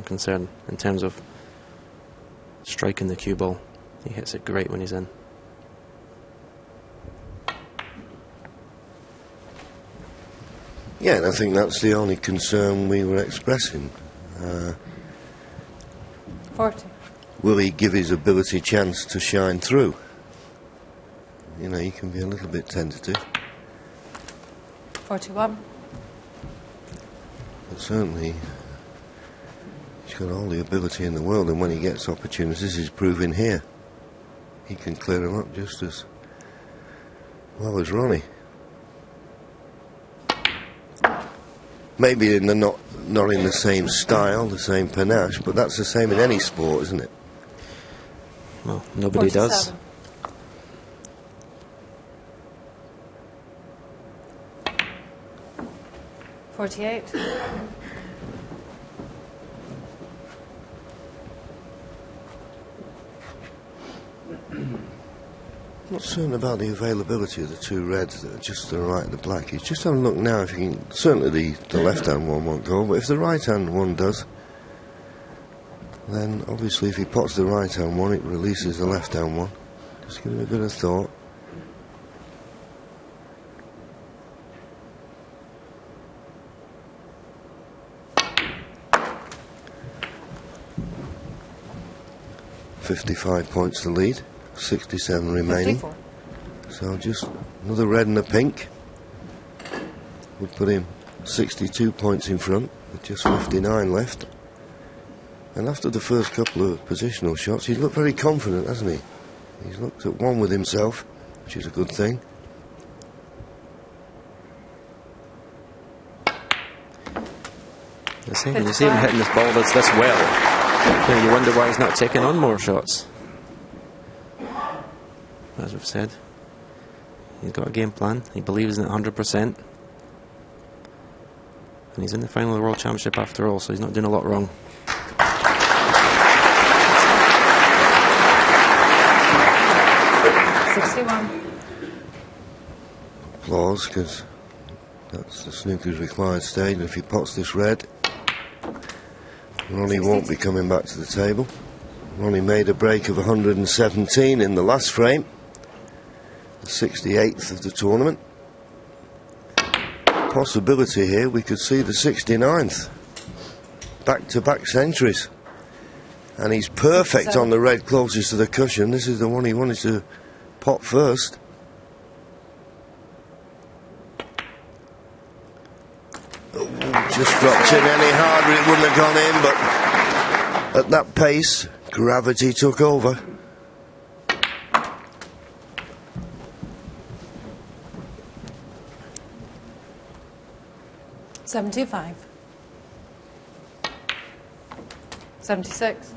I'm concerned, in terms of striking the cue ball. He hits it great when he's in. Yeah, and I think that's the only concern we were expressing. 40. Will he give his ability a chance to shine through? You know, you can be a little bit tentative. 41. But certainly, he's got all the ability in the world, and when he gets opportunities, he's proving here. He can clear them up just as well as Ronnie. Maybe in the not in the same style, the same panache, but that's the same in any sport, isn't it? Well, nobody 47. does. $48. Not certain about the availability of the two reds that are just to the right of the black. He's just having a look now if he can. Certainly the left-hand one won't go, but if the right-hand one does, then obviously if he pots the right-hand one, it releases the left-hand one. Just give it a bit of thought. $55 points to lead. 67 remaining. 54. So just another red and a pink would put him 62 points in front with just 59 left. And after the first couple of positional shots, he's looked very confident, hasn't he? He's looked at one with himself, which is a good thing. When you see him hitting this ball this well, you wonder why he's not taking on more shots. As we've said, he's got a game plan. He believes in it 100%. And he's in the final of the World Championship after all, so he's not doing a lot wrong. Applause, because that's the snooker's required stage. And if he pots this red, Ronnie won't be coming back to the table. Ronnie made a break of 117 in the last frame, the 68th of the tournament. Possibility here, we could see the 69th. Back-to-back centuries. And he's perfect on the red closest to the cushion. This is the one he wanted to pot first. Just dropped in any harder, it wouldn't have gone in, but at that pace, gravity took over. $75. 76.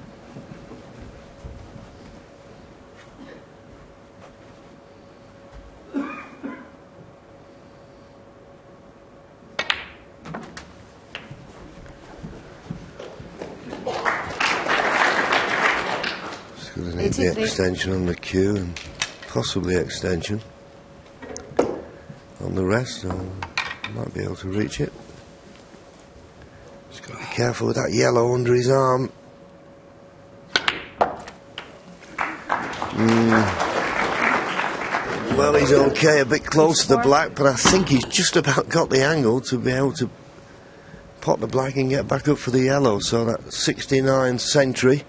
The extension on the cue and possibly extension on the rest, so might be able to reach it. Just got to be careful with that yellow under his arm. Well, he's okay, a bit close to the black, but I think he's just about got the angle to be able to pot the black and get back up for the yellow. So that 69th century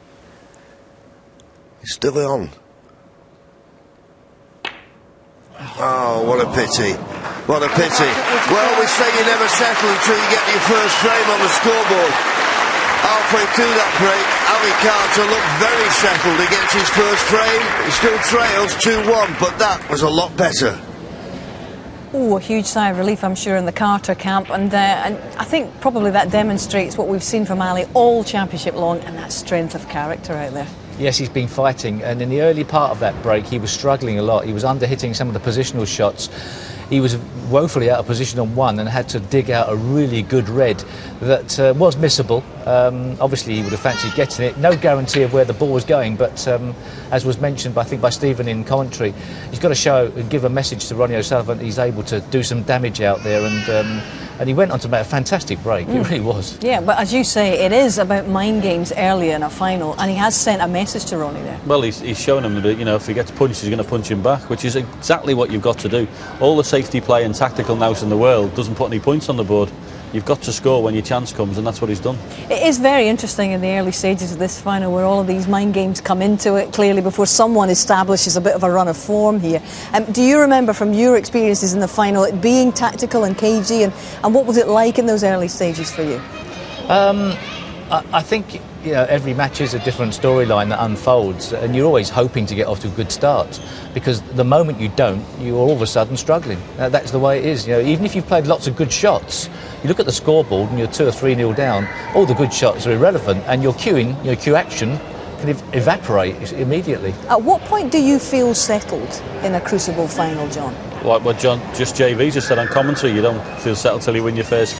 is still on. Oh, what a pity. What a pity. Well, we say you never settle until you get your first frame on the scoreboard. Halfway through that break, Ali Carter looked very settled against his first frame. He still trails 2-1, but that was a lot better. Oh, a huge sigh of relief, I'm sure, in the Carter camp. And I think probably that demonstrates what we've seen from Ali all championship long, and that strength of character out there. Yes, he's been fighting, and in the early part of that break he was struggling a lot. He was under-hitting some of the positional shots. He was woefully out of position on one and had to dig out a really good red that was missable. Obviously he would have fancied getting it. No guarantee of where the ball was going, but as was mentioned, I think, by Stephen in commentary, he's got to show and give a message to Ronnie O'Sullivan he's able to do some damage out there, and and he went on to make a fantastic break. It really was. Yeah, but as you say, it is about mind games early in a final, and he has sent a message to Ronnie there. Well, he's shown him that, you know, if he gets punched, he's going to punch him back, which is exactly what you've got to do. All the safety play and tactical nous in the world doesn't put any points on the board. You've got to score when your chance comes, and that's what he's done. It is very interesting in the early stages of this final where all of these mind games come into it, clearly before someone establishes a bit of a run of form here. Do you remember from your experiences in the final it being tactical and cagey, and what was it like in those early stages for you? I think, you know, every match is a different storyline that unfolds, and you're always hoping to get off to a good start, because the moment you don't, you're all of a sudden struggling. That's the way it is. You know, even if you've played lots of good shots, you look at the scoreboard and you're 2 or 3-0 down, all the good shots are irrelevant, and your cue action can evaporate immediately. At what point do you feel settled in a Crucible final, John? Like what John, just JV just said on commentary, you don't feel settled till you win your first